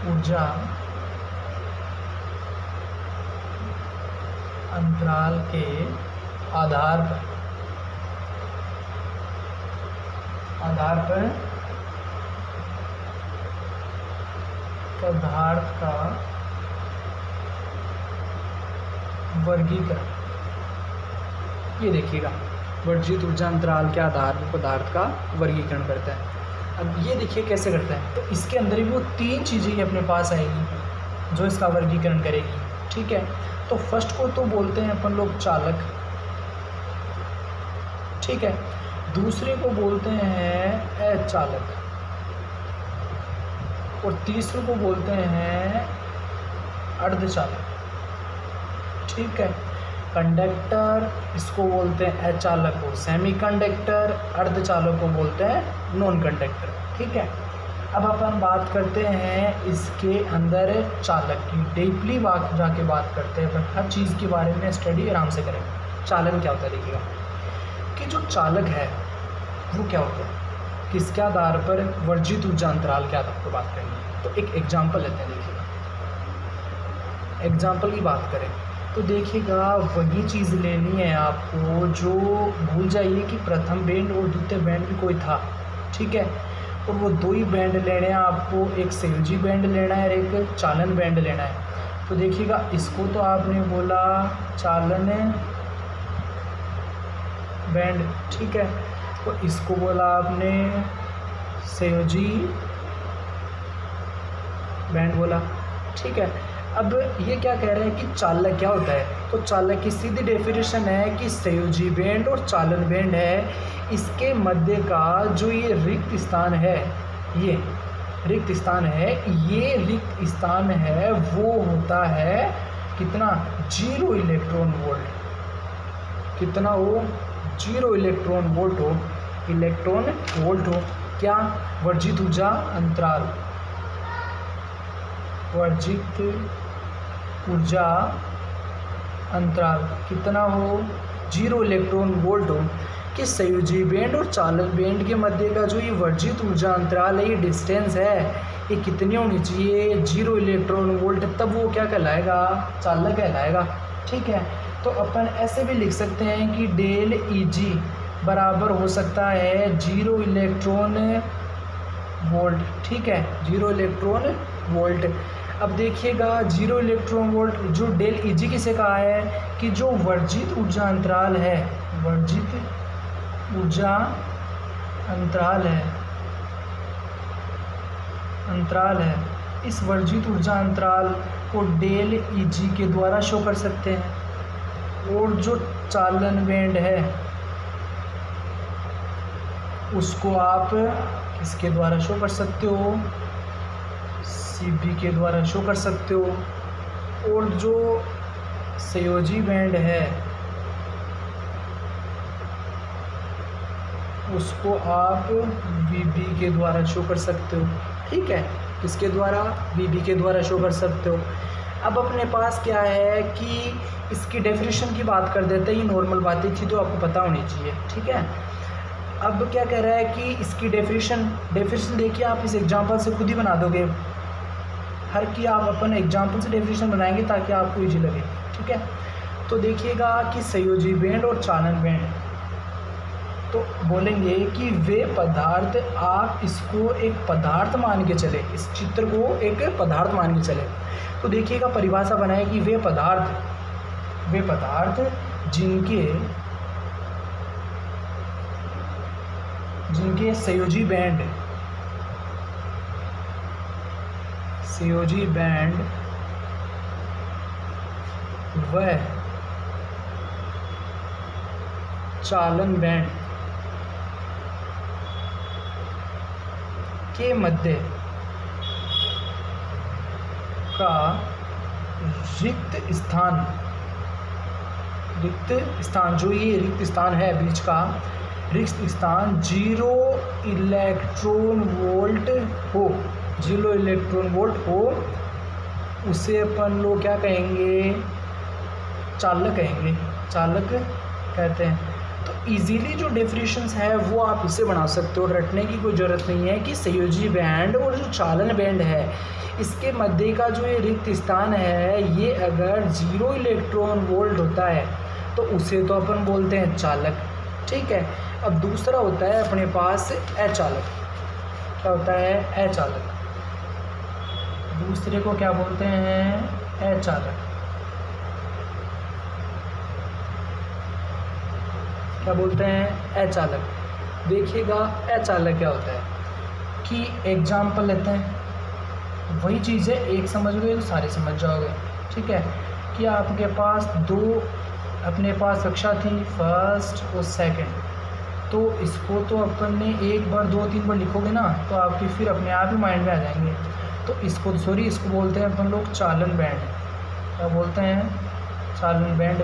ऊर्जा अंतराल के आधार पर पदार्थ का वर्गीकरण। ये देखिएगा, वर्जित ऊर्जा अंतराल के आधार पर पदार्थ का वर्गीकरण करता है। अब ये देखिए कैसे करता है। तो इसके अंदर भी वो 3 चीज़ें ही अपने पास आएगी जो इसका वर्गीकरण करेगी, ठीक है। तो फर्स्ट को तो बोलते हैं अपन लोग चालक, ठीक है। दूसरे को बोलते हैं अचालक और तीसरे को बोलते हैं अर्धचालक, ठीक है। कंडक्टर इसको बोलते हैं अचालक को सेमीकंडक्टर, अर्धचालक को बोलते हैं नॉन कंडक्टर, ठीक है। अब अपन बात करते हैं इसके अंदर चालक की, डीपली जाके बात करते हैं, पर हर चीज़ के बारे में स्टडी आराम से करें। चालन क्या होता है देखिएगा, कि जो चालक है वो क्या होता है, किसके आधार पर, वर्जित ऊर्जा अंतराल के आधार पर बात करेंगे। तो एक एग्जाम्पल लेते हैं, देखिएगा एग्जाम्पल की बात करें तो देखिएगा वही चीज़ लेनी है आपको, जो भूल जाइए कि प्रथम बैंड और द्वितीय बैंड भी कोई था, ठीक है। और वो 2 ही बैंड लेने हैं आपको, एक संयोजी बैंड लेना है और एक चालन बैंड लेना है। तो देखिएगा इसको तो आपने बोला चालन बैंड, ठीक है, और इसको बोला आपने संयोजी बैंड बोला, ठीक है। अब ये क्या कह रहे हैं कि चालक क्या होता है, तो चालक की सीधी डेफिनेशन है कि संयोजी बैंड और चालन बैंड है, इसके मध्य का जो ये रिक्त स्थान है, ये रिक्त स्थान है, ये रिक्त स्थान है वो होता है कितना, 0 इलेक्ट्रॉन वोल्ट। कितना हो, 0 इलेक्ट्रॉन वोल्ट हो, इलेक्ट्रॉन वोल्ट हो। क्या, वर्जित ऊर्जा अंतराल, वर्जित ऊर्जा अंतराल कितना हो, 0 इलेक्ट्रॉन वोल्ट हो, कि संयोजी बैंड और चालन बैंड के मध्य का जो ये वर्जित ऊर्जा अंतराल है, ये डिस्टेंस है, ये कितनी होनी चाहिए, 0 इलेक्ट्रॉन वोल्ट, तब वो क्या कहलाएगा, चालक कहलाएगा, ठीक है। तो अपन ऐसे भी लिख सकते हैं कि डेल Eg बराबर हो सकता है 0 इलेक्ट्रॉन वोल्ट, ठीक है, 0 इलेक्ट्रॉन वोल्ट। अब देखिएगा 0 इलेक्ट्रॉन वोल्ट, जो डेल Eg किसे कहा है, कि जो वर्जित ऊर्जा अंतराल है, वर्जित ऊर्जा अंतराल है, इस वर्जित ऊर्जा अंतराल को डेल Eg के द्वारा शो कर सकते हैं। और जो चालन बैंड है उसको आप किसके द्वारा शो कर सकते हो, Cb के द्वारा शो कर सकते हो। और जो संयोजी बैंड है उसको आप Vb के द्वारा शो कर सकते हो, ठीक है। किसके द्वारा, Vb के द्वारा शो कर सकते हो। अब अपने पास क्या है कि इसकी डेफिनेशन की बात कर देते हैं, ये नॉर्मल बातें थी तो आपको पता होनी चाहिए, ठीक है। अब क्या कह रहा है कि इसकी डेफिनेशन देखिए, आप इस एग्जांपल से खुद ही बना दोगे, हर की आप अपन एग्जांपल से डेफिनेशन बनाएंगे ताकि आपको इजी लगे, ठीक है। तो देखिएगा कि संयोजी बैंड और चालन बैंड, तो बोलेंगे कि वे पदार्थ, आप इसको एक पदार्थ मान के चले, इस चित्र को एक पदार्थ मान के चले। तो देखिएगा परिभाषा बनाए कि वे पदार्थ जिनके संयोजी बैंड व चालन बैंड के मध्य का रिक्त स्थान, जो ये रिक्त स्थान है बीच का रिक्त स्थान 0 इलेक्ट्रॉन वोल्ट हो, 0 इलेक्ट्रॉन वोल्ट हो, उसे अपन लोग क्या कहेंगे, चालक कहते हैं। तो इजीली जो डेफिनेशंस है वो आप इससे बना सकते हो, रटने की कोई ज़रूरत नहीं है कि संयोजी बैंड और जो चालन बैंड है इसके मध्य का जो ये रिक्त स्थान है ये अगर 0 इलेक्ट्रॉन वोल्ट होता है तो उसे तो अपन बोलते हैं चालक। ठीक है, अब दूसरा होता है अपने पास अचालक। क्या होता है? अचालक। दूसरे को क्या बोलते हैं? अचालक। क्या बोलते हैं? अचालक। देखिएगा अचालक क्या होता है कि एग्जाम्पल लेते हैं, वही चीज़ है, एक समझ गए तो सारे समझ जाओगे। ठीक है, कि आपके पास दो अपने पास कक्षा थी, फर्स्ट और सेकंड, तो इसको तो अपन ने एक बार 2-3 बार लिखोगे ना तो आपकी फिर अपने आप ही माइंड में आ जाएंगे। तो इसको इसको बोलते हैं अपन लोग चालन बैंड। क्या बोलते हैं? चालन बैंड।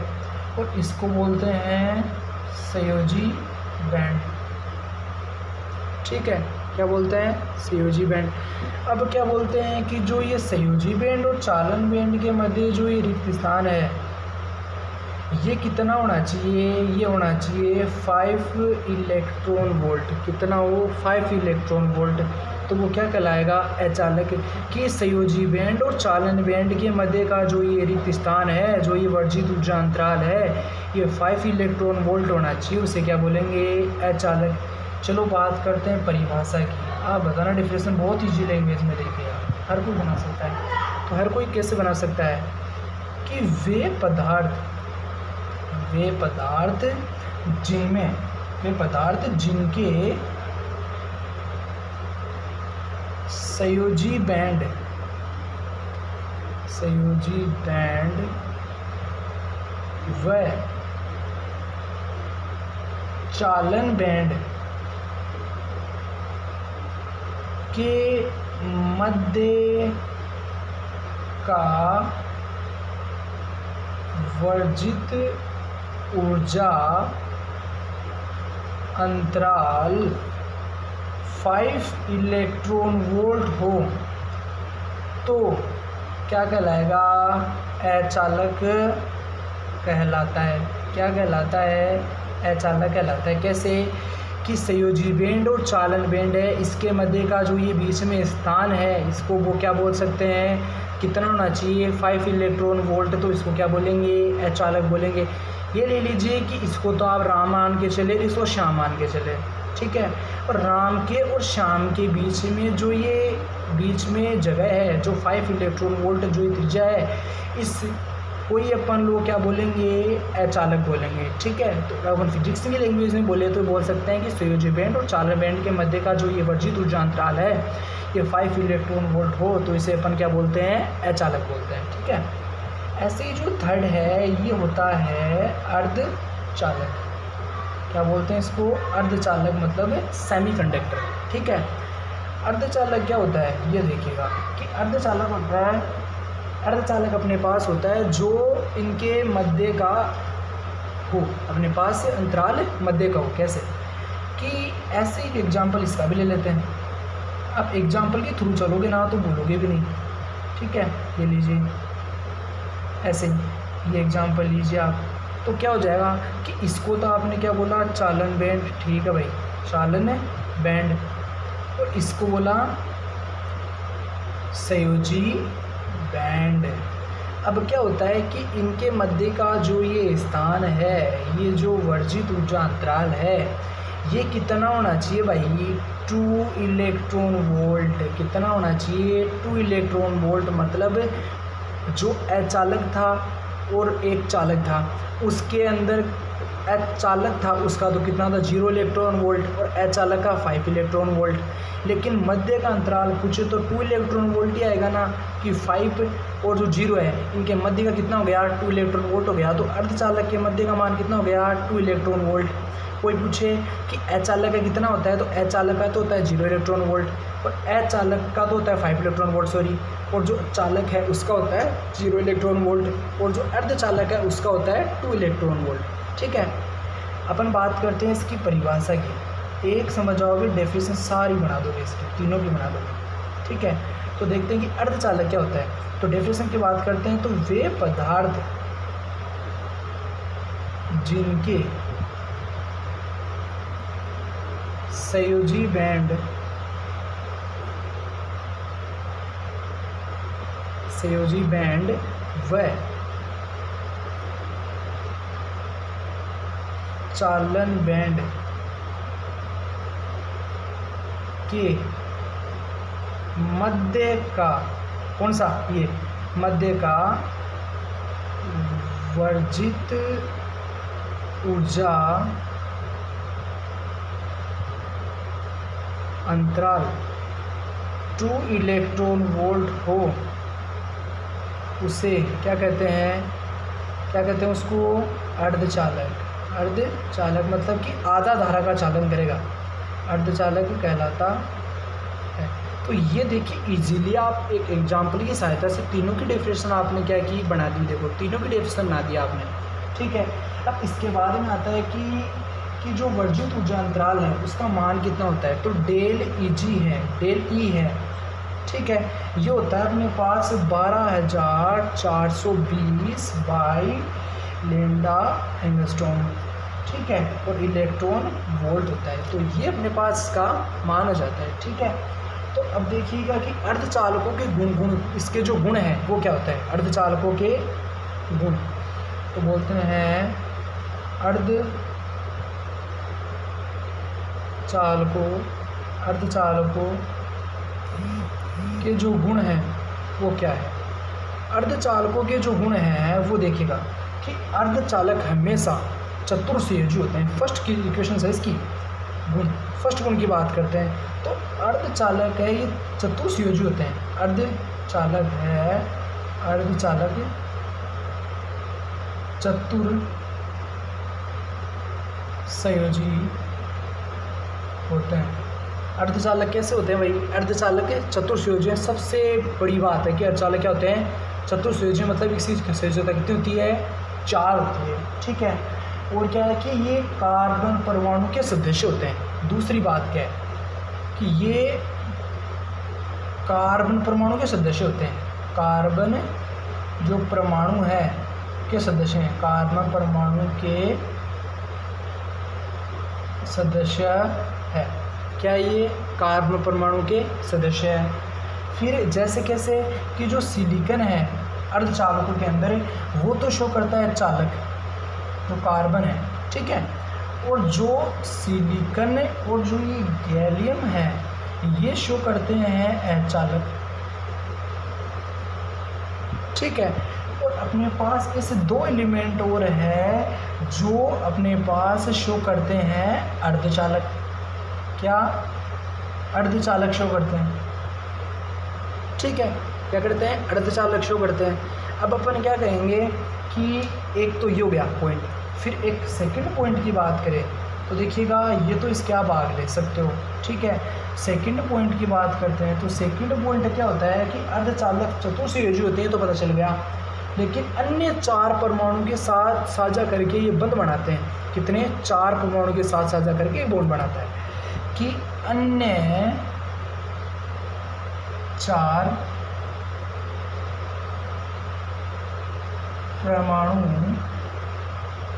और इसको बोलते हैं संयोजी बैंड। ठीक है, क्या बोलते हैं? संयोजी बैंड। अब क्या बोलते हैं कि जो ये संयोजी बैंड और चालन बैंड के मध्य जो ये रिक्त स्थान है ये कितना होना चाहिए? ये होना चाहिए 5 इलेक्ट्रॉन वोल्ट। कितना हो? 5 इलेक्ट्रॉन वोल्ट। तो वो क्या कहलाएगा? अचालक। कि संयोजी बैंड और चालन बैंड के मध्य का जो ये रिक्त स्थान है, जो ये वर्जित ऊर्जा अंतराल है, ये 5 इलेक्ट्रॉन वोल्ट होना चाहिए, उसे क्या बोलेंगे? अचालक। चलो बात करते हैं परिभाषा की। आप बताना, डिफिनेशन बहुत ईजी लैंग्वेज में देखिए, हर कोई बना सकता है। तो हर कोई कैसे बना सकता है? कि वे पदार्थ जिनके संयोजी बैंड व चालन बैंड के मध्य का वर्जित ऊर्जा अंतराल 5 इलेक्ट्रॉन वोल्ट हो तो क्या कहलाएगा? अचालक कहलाता है। क्या कहलाता है? अचालक कहलाता है। कैसे? कि संयोजी बैंड और चालन बैंड है, इसके मध्य का जो ये बीच में स्थान है इसको वो क्या बोल सकते हैं? कितना होना चाहिए? 5 इलेक्ट्रॉन वोल्ट। तो इसको क्या बोलेंगे? अचालक बोलेंगे। ये ले लीजिए कि इसको तो आप राम मान के चले, इसको श्याम मान के चले। ठीक है, और राम के और श्याम के बीच में जो ये बीच में जगह है, जो 5 इलेक्ट्रॉन वोल्ट जो ये त्रिज्या है, इस कोई अपन लोग क्या बोलेंगे? अचालक बोलेंगे। ठीक है, तो अपन फिजिक्स की लैंग्वेज में बोले तो बोल सकते हैं कि संयोजी बैंड और चालन बैंड के मध्य का जो ये वर्जित ऊर्जा अंतराल है ये 5 इलेक्ट्रॉन वोल्ट हो तो इसे अपन क्या बोलते हैं? अचालक बोलते हैं। ठीक है, ऐसे ही जो थर्ड है ये होता है अर्धचालक। क्या बोलते हैं इसको? अर्धचालक, मतलब सेमीकंडक्टर। ठीक है, अर्धचालक क्या होता है? ये देखिएगा कि अर्धचालक होता है, अर्धचालक अपने पास होता है जो इनके मध्य का हो, अपने पास अंतराल मध्य का हो। कैसे? कि ऐसे ही एग्जाम्पल इसका भी ले लेते हैं। आप एग्जाम्पल के थ्रू चलोगे ना तो भूलोगे भी नहीं। ठीक है, ये लीजिए ऐसे ही ये एग्जाम्पल लीजिए आप, तो क्या हो जाएगा कि इसको तो आपने क्या बोला? चालन बैंड। ठीक है भाई, चालन बैंड। और इसको बोला संयोजी बैंड। अब क्या होता है कि इनके मध्य का जो ये स्थान है, ये जो वर्जित ऊर्जा अंतराल है, ये कितना होना चाहिए भाई? 2 इलेक्ट्रॉन वोल्ट। कितना होना चाहिए? 2 इलेक्ट्रॉन वोल्ट। मतलब जो अचालक था और एक चालक था, उसके अंदर अचालक था उसका तो कितना था? 0 इलेक्ट्रॉन वोल्ट, और अचालक का 5 इलेक्ट्रॉन वोल्ट। लेकिन मध्य का अंतराल पूछे तो 2 इलेक्ट्रॉन वोल्ट ही आएगा ना, कि 5 और जो 0 है इनके मध्य का कितना हो गया? 2 इलेक्ट्रॉन वोल्ट हो गया। तो अर्धचालक के मध्य का मान कितना हो गया? 2 इलेक्ट्रॉन वोल्ट। कोई पूछे कि अचालक का कितना होता है, तो अचालक का तो होता है 0 इलेक्ट्रॉन वोल्ट, और अचालक का तो होता है 5 इलेक्ट्रॉन वोल्ट, सॉरी, और जो चालक है उसका होता है 0 इलेक्ट्रॉन वोल्ट, और जो अर्धचालक है उसका होता है 2 इलेक्ट्रॉन वोल्ट। ठीक है, अपन बात करते हैं इसकी परिभाषा की। एक समझ जाओगे, डेफिनेशन सारी बना दोगे, इसकी तीनों की बना दोगे। ठीक है, तो देखते हैं कि अर्धचालक क्या होता है। तो डेफिनेशन की बात करते हैं, तो वे पदार्थ जिनके संयोजी बैंड, संयोजी बैंड व चालन बैंड के मध्य का, कौन सा, ये मध्य का वर्जित ऊर्जा अंतराल 2 इलेक्ट्रॉन वोल्ट हो, उसे क्या कहते हैं, क्या कहते हैं उसको, अर्धचालक। अर्धचालक मतलब कि आधा धारा का चालन करेगा, अर्धचालक कहलाता है। तो ये देखिए इजीली आप एक एग्जाम्पल की सहायता से तीनों की डेफिनेशन आपने क्या की, बना दी। देखो तीनों की डेफिनेशन बना दी आपने, ठीक है। अब इसके बाद में आता है कि जो वर्जित ऊर्जा अंतराल है उसका मान कितना होता है, तो डेल ईजी है, डेल ई है, ठीक है। ये होता है अपने पास 12,420 बाई लैम्डा एंगस्ट्रॉम, ठीक है, और इलेक्ट्रॉन वोल्ट होता है। तो ये अपने पास इसका मान हो जाता है, ठीक है। तो अब देखिएगा कि अर्धचालकों के गुण इसके जो गुण हैं वो क्या होता है, अर्धचालकों के गुण, तो बोलते हैं अर्धचालकों के जो गुण हैं वो क्या है। अर्धचालकों के जो गुण हैं वो देखिएगा कि अर्धचालक हमेशा चतुर्संयोजी होते हैं। फर्स्ट की इक्वेशन है इसकी गुण, फर्स्ट गुण की बात करते हैं तो अर्धचालक है ये चतुर्संयोजी होते हैं। अर्धचालक चतुर्संयोजी होते हैं। अर्धचालक कैसे होते हैं भाई, अर्धचालक चतुर्संयोजी हैं। सबसे बड़ी बात है कि अर्धचालक क्या होते हैं, चतुर्संयोजी, मतलब इसी संयोजकता कितनी होती है, 4 होती है, ठीक है। और क्या है कि ये कार्बन परमाणु के सदस्य होते हैं। दूसरी बात क्या है कि ये कार्बन परमाणु के सदस्य होते हैं। कार्बन जो परमाणु है के सदस्य हैं, कार्बन परमाणु के सदस्य है। क्या ये कार्बन परमाणु के सदस्य है। फिर जैसे कैसे कि जो सिलिकॉन है अर्धचालकों के अंदर वो तो शो करता है चालक, जो कार्बन है, ठीक है। और जो सिलिकॉन और जो ये गैलियम है ये शो करते हैं अचालक, ठीक है। और अपने पास ऐसे 2 एलिमेंट और है जो अपने पास शो करते हैं अर्धचालक। क्या, अर्धचालक शो करते हैं, ठीक है। क्या करते हैं, अर्धचालक शो करते हैं। अब अपन क्या कहेंगे कि एक तो ये हो गया पॉइंट। फिर एक सेकंड पॉइंट की बात करें तो देखिएगा ये तो इसके आप भाग ले सकते हो, ठीक है। सेकंड पॉइंट की बात करते हैं तो सेकंड पॉइंट क्या होता है कि अर्धचालक चतुर्संयोजी होते हैं तो पता चल गया, लेकिन अन्य 4 परमाणु के साथ साझा करके ये बंध बनाते हैं। कितने, 4 परमाणु के साथ साझा करके ये बॉन्ड बनाता है कि अन्य 4 परमाणु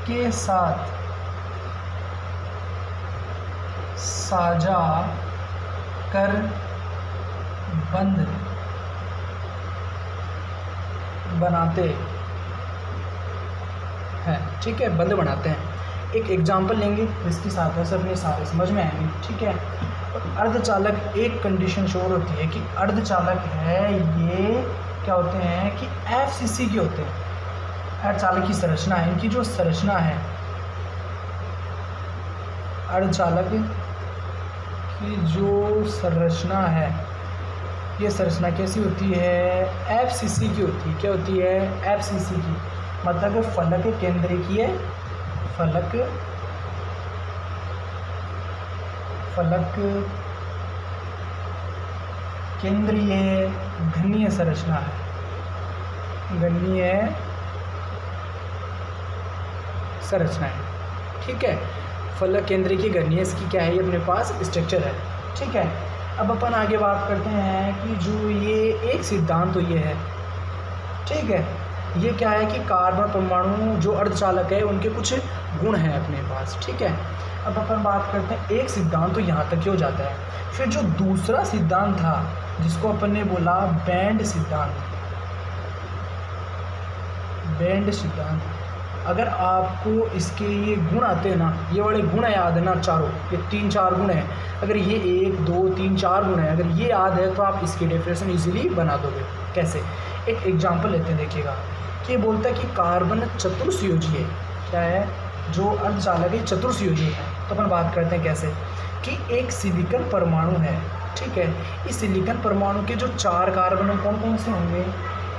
के साथ साझा कर बंध बनाते हैं, ठीक है, बंध बनाते हैं। एक एग्जांपल लेंगे जिसकी सहायता से अपने सारे समझ में आएंगे, ठीक है। अर्धचालक एक कंडीशन श्योर होती है कि अर्धचालक है ये क्या होते हैं कि FCC के होते हैं। अर्धचालक की संरचना है, इनकी जो संरचना है अर्धचालक की जो संरचना है ये संरचना कैसी होती है, FCC की होती है। क्या होती है, FCC की, मतलब फलक केंद्रीय, फलक केंद्रीय घनीय संरचना है, घनीय संरचना है, ठीक है। फलक केंद्रीय की घनीय इसकी क्या है, ये अपने पास स्ट्रक्चर है, ठीक है। अब अपन आगे बात करते हैं कि जो ये एक सिद्धांत तो ये है, ठीक है। ये क्या है कि कार्बन परमाणु जो अर्धचालक है उनके कुछ गुण हैं अपने पास, ठीक है। अब अपन बात करते हैं एक सिद्धांत तो यहाँ तक ही हो जाता है। फिर जो दूसरा सिद्धांत था जिसको अपन ने बोला बैंड सिद्धांत, बैंड सिद्धांत। अगर आपको इसके ये गुण आते हैं ना, ये वाले गुण याद है ना चारों, ये 3-4 गुण हैं, अगर ये 1 2 3 4 गुण हैं, अगर ये याद है तो आप इसकी डेफिनेशन इजीली बना दोगे। कैसे? एक एग्जांपल लेते हैं, देखिएगा कि ये बोलता है कि कार्बन चतुर्संयोजी है। क्या है? जो अर्धचालक है चतुर्संयोजी है। तो अपन बात करते हैं कैसे, कि एक सिलिकॉन परमाणु है, ठीक है। इस सिलिकॉन परमाणु के जो 4 कार्बन कौन कौन से होंगे?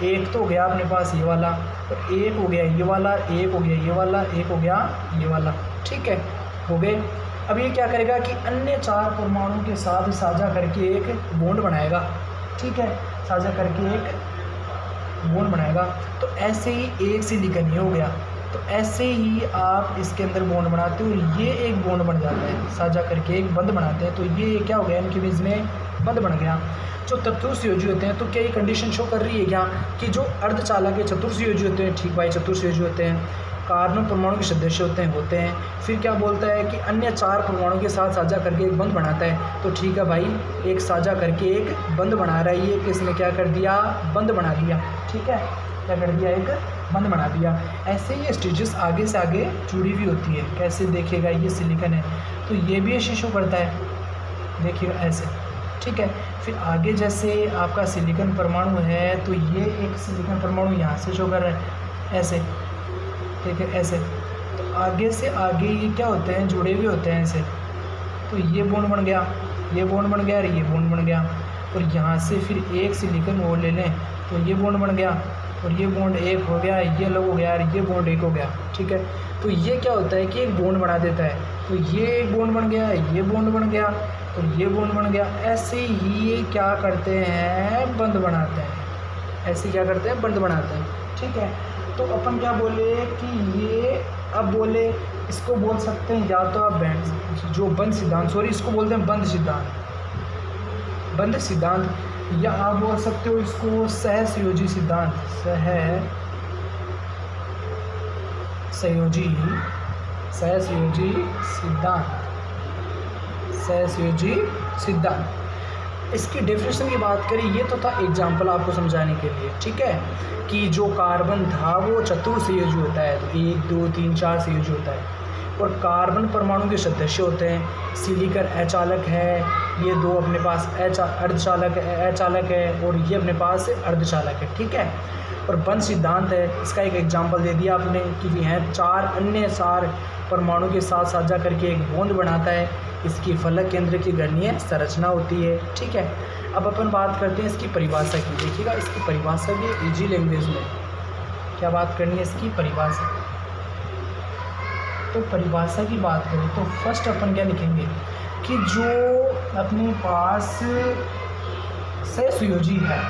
एक तो हो गया अपने पास ये वाला, और एक हो गया ये वाला, एक हो गया ये वाला, एक हो गया ये वाला, ठीक है, हो गए। अब ये क्या करेगा कि अन्य 4 परमाणु के साथ साझा करके एक बॉन्ड बनाएगा, ठीक है, साझा करके एक बॉन्ड बनाएगा। तो ऐसे ही एक सिलिकॉन ये हो गया, तो ऐसे ही आप इसके अंदर बॉन्ड बनाते हो, ये एक बॉन्ड बन जाता है, साझा करके एक बंध बनाते हैं। तो ये क्या हो गया? इनके बीच में बंध बन गया। जो चतुर्संयोजी होते हैं, तो क्या ये कंडीशन शो कर रही है क्या कि जो अर्धचालक के चतुर्संयोजी होते हैं, ठीक भाई चतुर्संयोजी होते हैं, कार्बन परमाणु के सदस्य होते हैं। फिर क्या बोलता है कि अन्य 4 परमाणु के साथ साझा करके एक बंध बनाता है। तो ठीक है भाई, एक साझा करके एक बंध बना रहा है, ये किसने क्या कर दिया? बंध बना दिया, ठीक है, क्या कर दिया? एक बंध बना दिया। ऐसे ही स्टेजेस आगे से आगे जुड़ी हुई होती है। कैसे? देखिएगा, ये सिलिकॉन है तो ये भी ऐसे शो करता है, देखिएगा ऐसे, ठीक है। फिर आगे जैसे आपका सिलिकॉन परमाणु है, तो ये एक सिलिकॉन परमाणु यहाँ से शो कर रहा है, ऐसे, ठीक है, ऐसे। तो आगे से आगे ये क्या होते हैं? जुड़े हुए होते हैं ऐसे। तो ये बॉन्ड बन गया, ये बॉन्ड बन गया और ये बॉन्ड बन गया। और यहाँ से फिर एक सिलिकॉन और ले लें तो ये बॉन्ड बन गया, और ये बॉन्ड एक हो गया, ये अलग हो गया और ये बॉन्ड एक हो गया, ठीक है। तो ये क्या होता है कि एक बॉन्ड बना देता है। तो ये एक बॉन्ड बन गया, ये बॉन्ड बन गया और ये बॉन्ड बन गया। ऐसे ही ये क्या करते हैं? बंध बनाते हैं। ऐसे क्या करते हैं? बंध बनाते हैं, ठीक है। तो अपन क्या बोले कि ये, अब बोले इसको बोल सकते हैं या तो आप बैंड, जो बंध सिद्धांत, सॉरी इसको बोलते हैं बंध सिद्धांत, बंध सिद्धांत, या आप बोल सकते हो इसको सहसंयोजी सिद्धांत, सहसंयोजी सिद्धांत, सहसंयोजी सिद्धांत। इसकी डेफिनेशन की बात करें, ये तो था एग्जाम्पल आपको समझाने के लिए, ठीक है, कि जो कार्बन था वो चतुर्संयोजी होता है, तो 1 2 3 4 संयोजी होता है। और कार्बन परमाणु के सदस्य होते हैं। सिलिकॉन अचालक है, ये 2 अपने पास अर्धचालक है, और ये अपने पास अर्धचालक है, ठीक है। और बंध सिद्धांत है, इसका एक एग्जाम्पल दे दिया आपने कि यह 4 अन्य 4 परमाणु के साथ साझा करके एक बॉन्ड बनाता है। इसकी फलक केंद्र की गणनीय संरचना होती है, ठीक है। अब अपन बात करते हैं इसकी परिभाषा की। देखिएगा, इसकी परिभाषा भी इजी लैंग्वेज में क्या बात करनी है, इसकी परिभाषा। तो परिभाषा की बात करें तो फर्स्ट अपन क्या लिखेंगे कि जो अपने पास सहसंयोजी है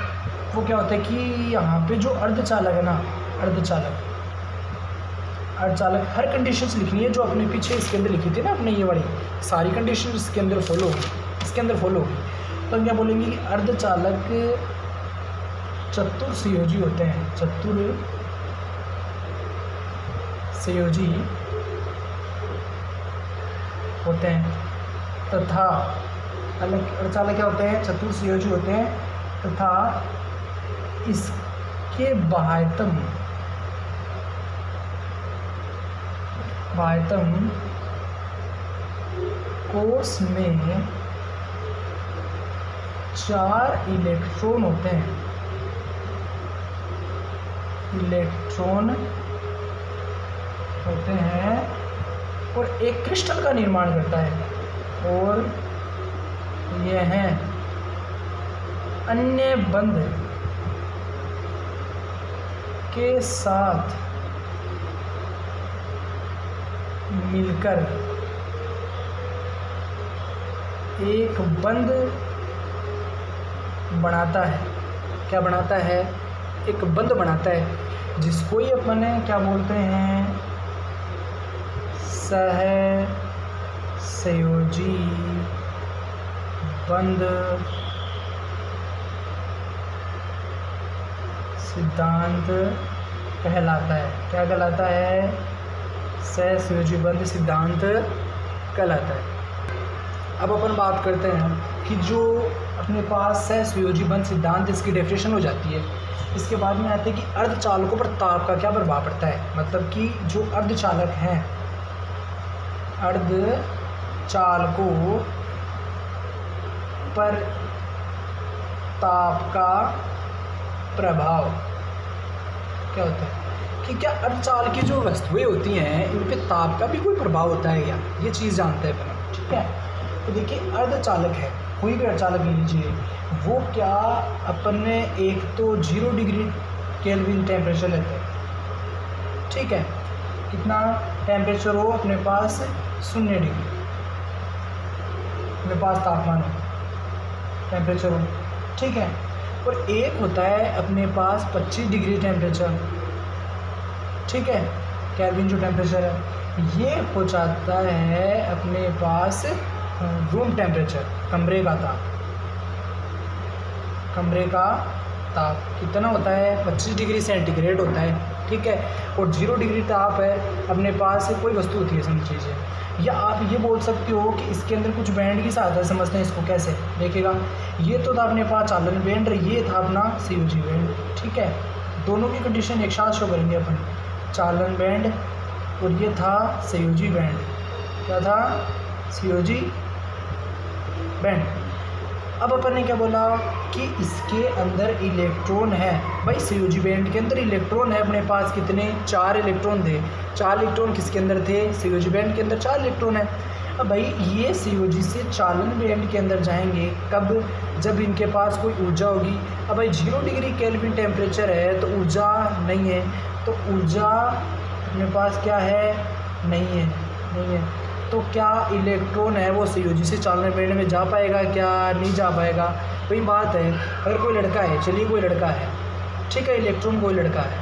वो क्या होता है कि यहाँ पे जो अर्धचालक है ना, अर्धचालक हर कंडीशंस लिखनी है जो अपने पीछे इसके अंदर लिखी थी ना अपने, ये वाली सारी कंडीशन इसके अंदर फॉलो होगी। तो हम क्या बोलेंगे कि अर्धचालक चतुर्संयोजी होते हैं, चतुर्संयोजी होते हैं, तथा अर्धचालक क्या होते हैं? चतुर्संयोजी होते हैं, तथा इसके बाह्यतम कोश में 4 इलेक्ट्रॉन होते हैं, और एक क्रिस्टल का निर्माण करता है, और यह है अन्य बंध के साथ मिलकर एक बंध बनाता है। क्या बनाता है? एक बंध बनाता है, जिसको ही अपन क्या बोलते हैं? सहसंयोजी बंध सिद्धांत कहलाता है। क्या कहलाता है? सहसंयोजी बंध सिद्धांत कहलाता है। अब अपन बात करते हैं कि जो अपने पास है संयोजी बंध सिद्धांत, इसकी डेफिनेशन हो जाती है। इसके बाद में आते हैं कि अर्धचालकों पर ताप का क्या प्रभाव पड़ता है। मतलब कि जो अर्धचालक हैं, अर्धचालकों पर ताप का प्रभाव क्या होता है कि क्या अर्धचाल की जो वस्तुएं होती हैं इन पे ताप का भी कोई प्रभाव होता है क्या, ये चीज़ जानते हैं अपन। ठीक है, तो देखिए अर्धचालक है, कोई भी अर्धचालक ले लीजिए, वो क्या अपन ने एक तो 0 डिग्री केल्विन टेम्परेचर लेते हैं। ठीक है, कितना टेम्परेचर हो अपने पास 0 डिग्री अपने पास तापमान हो, टेम्परेचर हो। ठीक है, और एक होता है अपने पास 25 डिग्री टेम्परेचर। ठीक है, केल्विन जो टेम्परेचर है ये हो जाता है अपने पास रूम टेम्परेचर, कमरे का ताप। कमरे का ताप कितना होता है 25 डिग्री सेंटीग्रेड होता है। ठीक है, और 0 डिग्री ताप है अपने पास कोई वस्तु होती है समझिए, या आप ये बोल सकते हो कि इसके अंदर कुछ बैंड की सहायता समझते हैं इसको। कैसे देखिएगा, ये तो था अपने पास चालन बैंड, ये था अपना संयोजी बैंड। ठीक है, दोनों की कंडीशन एक साथ शो करेंगे अपन, चालन बैंड और ये था संयोजी बैंड। क्या था, संयोजी बैंड। अब अपन ने क्या बोला कि इसके अंदर इलेक्ट्रॉन है। भाई संयोजी बैंड के अंदर इलेक्ट्रॉन है अपने पास, कितने 4 इलेक्ट्रॉन थे। 4 इलेक्ट्रॉन किसके अंदर थे, संयोजी बैंड के अंदर 4 इलेक्ट्रॉन है। अब भाई ये संयोजी से चालन बैंड के अंदर जाएंगे कब, जब इनके पास कोई ऊर्जा होगी। अब भाई 0 डिग्री केल्विन टेम्परेचर है तो ऊर्जा नहीं है, तो ऊर्जा अपने पास क्या है, नहीं है। तो क्या इलेक्ट्रॉन है वो संयोजी से चालन बैंड में जा पाएगा, क्या नहीं जा पाएगा। वही बात है, अगर कोई लड़का है, चलिए कोई लड़का है, ठीक है, इलेक्ट्रॉन कोई लड़का है,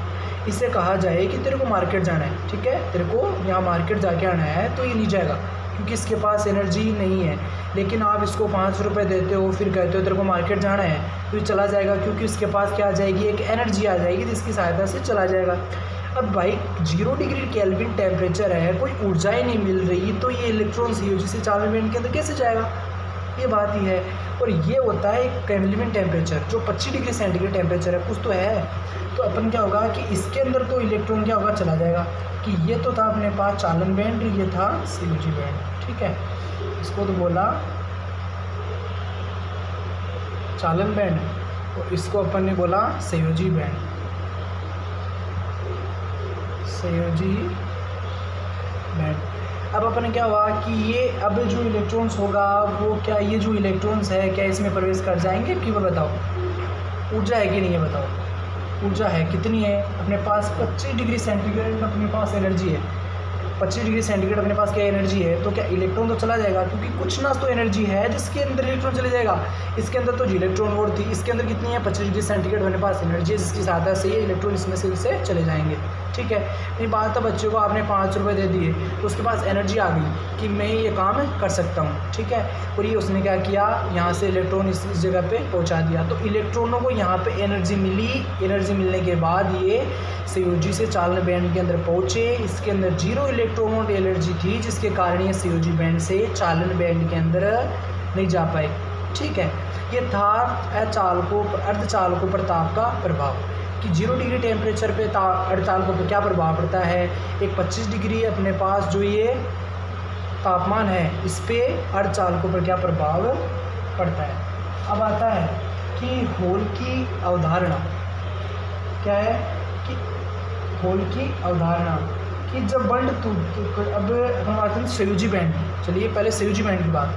इससे कहा जाए कि तेरे को मार्केट जाना है, ठीक है, तेरे को यहाँ मार्केट जाके आना है, तो ये नहीं जाएगा क्योंकि इसके पास एनर्जी नहीं है। लेकिन आप इसको 5 रुपये देते हो, फिर कहते हो तेरे को मार्केट जाना है, तो ये चला जाएगा क्योंकि उसके पास क्या आ जाएगी, एक एनर्जी आ जाएगी जिसकी सहायता से चला जाएगा। अब भाई 0 डिग्री केल्विन टेम्परेचर है, कोई ऊर्जा ही नहीं मिल रही, तो ये इलेक्ट्रॉन संयोजी से चालन बैंड के अंदर कैसे जाएगा, ये बात ही है। और ये होता है एक केल्विन टेम्परेचर, जो 25 डिग्री सेंटीग्रेड टेम्परेचर है, कुछ तो है। तो अपन क्या होगा कि इसके अंदर तो इलेक्ट्रॉन क्या होगा, चला जाएगा। कि ये तो था अपने पास चालन बैंड, ये था संयोजी बैंड। ठीक है, इसको तो बोला चालन बैंड और इसको अपन ने बोला संयोजी बैंड, संयोजी बैंड। अब अपन क्या हुआ कि ये अब जो इलेक्ट्रॉन्स होगा वो क्या, ये जो इलेक्ट्रॉन्स है क्या इसमें प्रवेश कर जाएंगे कि वो बताओ, ऊर्जा है कि नहीं है बताओ, ऊर्जा है, कितनी है अपने पास 25 डिग्री सेंटीग्रेड अपने पास एनर्जी है, 25 डिग्री सेंटीग्रेड अपने पास क्या एनर्जी है, तो क्या इलेक्ट्रॉन तो चला जाएगा क्योंकि कुछ ना तो एनर्जी है जिसके अंदर इलेक्ट्रॉन चले जाएगा। इसके अंदर तो इलेक्ट्रॉन वोल्ट थी, इसके अंदर कितनी है 25 डिग्री सेंटीग्रेड अपने पास एनर्जी है जिसकी सहायता से ये इलेक्ट्रॉन इसमें से चले जाएंगे। ठीक है, ये बात है, बच्चे को आपने 5 रुपये दे दिए तो उसके पास एनर्जी आ गई कि मैं ये काम कर सकता हूँ। ठीक है, और ये उसने क्या किया, यहाँ से इलेक्ट्रॉन इस जगह पे पहुँचा दिया, तो इलेक्ट्रॉनों को यहाँ पे एनर्जी मिली। एनर्जी मिलने के बाद ये संयोजी से चालन बैंड के अंदर पहुँचे। इसके अंदर 0 इलेक्ट्रॉन एनर्जी थी जिसके कारण ये संयोजी बैंड से चालन बैंड के अंदर नहीं जा पाए। ठीक है, ये था अर्धचालकों पर ताप का प्रभाव कि 0 डिग्री टेम्परेचर पे अर्धचालकों पर क्या प्रभाव पड़ता है। एक 25 डिग्री अपने पास जो ये तापमान है, इस पे अर्धचालकों पर क्या प्रभाव पड़ता है। अब आता है कि होल की अवधारणा क्या है, कि होल की अवधारणा कि जब बंड टूट, अब हम आते हैं संयोजी बैंड। चलिए पहले संयोजी बैंड की बात